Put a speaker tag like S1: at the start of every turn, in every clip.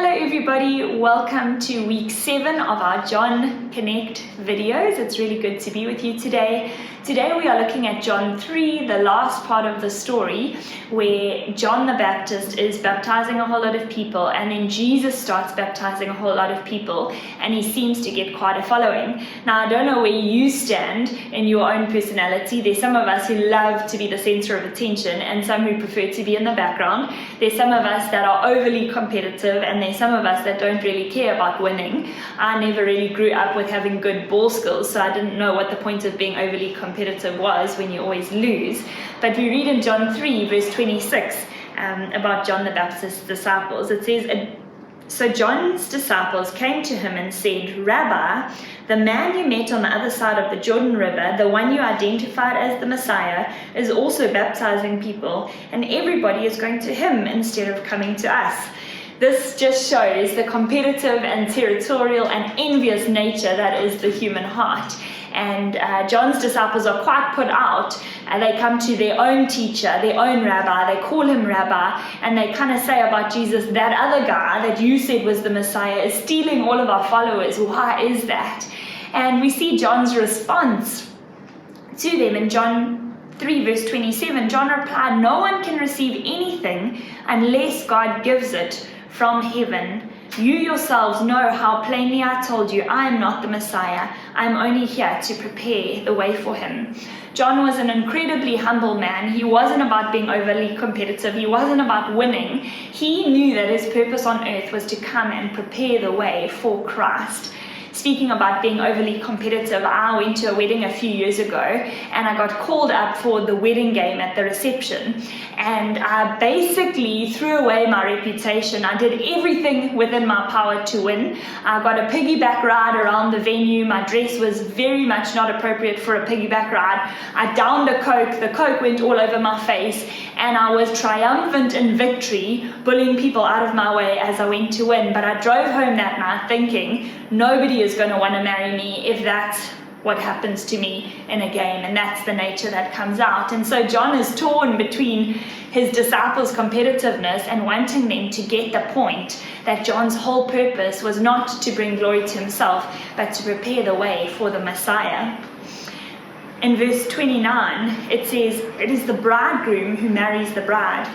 S1: Hello everybody, welcome to week 7 of our John Connect videos. It's really good to be with you today. Today we are looking at John 3, the last part of the story, where John the Baptist is baptizing a whole lot of people, and then Jesus starts baptizing a whole lot of people, and he seems to get quite a following. Now, I don't know where you stand in your own personality. There's some of us who love to be the center of attention, and some who prefer to be in the background. There's some of us that are overly competitive, and there's some of us that don't really care about winning. I never really grew up with having good ball skills, so I didn't know what the point of being overly competitive was when you always lose. But we read in John 3 verse 26 about John the Baptist's disciples. It says, "So John's disciples came to him and said, 'Rabbi, the man you met on the other side of the Jordan River, the one you identified as the Messiah, is also baptizing people, and everybody is going to him instead of coming to us.'" This just shows the competitive and territorial and envious nature that is the human heart. And John's disciples are quite put out. They come to their own teacher, their own rabbi, they call him rabbi, and they kind of say about Jesus, "That other guy that you said was the Messiah is stealing all of our followers. Why is that?" And we see John's response to them in John 3 verse 27. John replied, "No one can receive anything unless God gives it from heaven. You yourselves know how plainly I told you I am not the Messiah. I am only here to prepare the way for him." John was an incredibly humble man. He wasn't about being overly competitive. He wasn't about winning. He knew that his purpose on earth was to come and prepare the way for Christ. Speaking about being overly competitive, I went to a wedding a few years ago, and I got called up for the wedding game at the reception, and I basically threw away my reputation. I did everything within my power to win. I got a piggyback ride around the venue. My dress was very much not appropriate for a piggyback ride. I downed a Coke. The Coke went all over my face, and I was triumphant in victory, bullying people out of my way as I went to win. But I drove home that night thinking, nobody is going to want to marry me if that's what happens to me in a game, and that's the nature that comes out. And so John is torn between his disciples' competitiveness and wanting them to get the point that John's whole purpose was not to bring glory to himself, but to prepare the way for the Messiah. In verse 29, it says, "It is the bridegroom who marries the bride,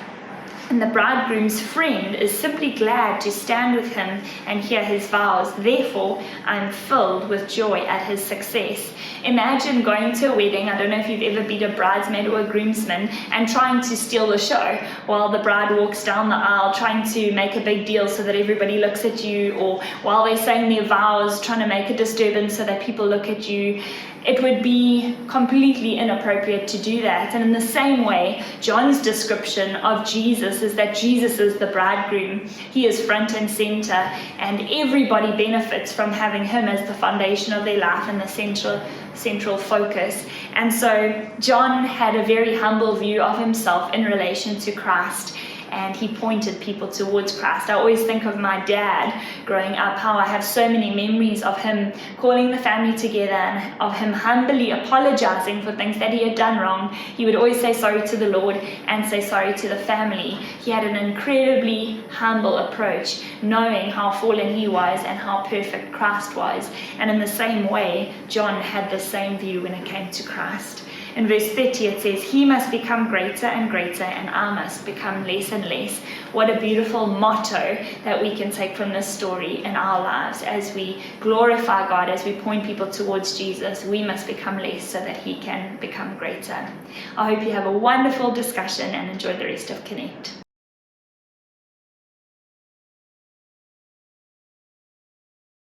S1: and the bridegroom's friend is simply glad to stand with him and hear his vows. Therefore, I am filled with joy at his success." Imagine going to a wedding. I don't know if you've ever been a bridesmaid or a groomsman, and trying to steal the show while the bride walks down the aisle, trying to make a big deal so that everybody looks at you, or while they're saying their vows, trying to make a disturbance so that people look at you. It would be completely inappropriate to do that. And in the same way, John's description of Jesus is that Jesus is the bridegroom. He is front and center, and everybody benefits from having him as the foundation of their life and the central focus. And so John had a very humble view of himself in relation to Christ, and he pointed people towards Christ. I always think of my dad growing up, how I have so many memories of him calling the family together and of him humbly apologizing for things that he had done wrong. He would always say sorry to the Lord and say sorry to the family. He had an incredibly humble approach, knowing how fallen he was and how perfect Christ was. And in the same way, John had the same view when it came to Christ. In verse 30 it says, "He must become greater and greater, and I must become less and less." What a beautiful motto that we can take from this story in our lives. As we glorify God, as we point people towards Jesus, we must become less so that he can become greater. I hope you have a wonderful discussion and enjoy the rest of Connect.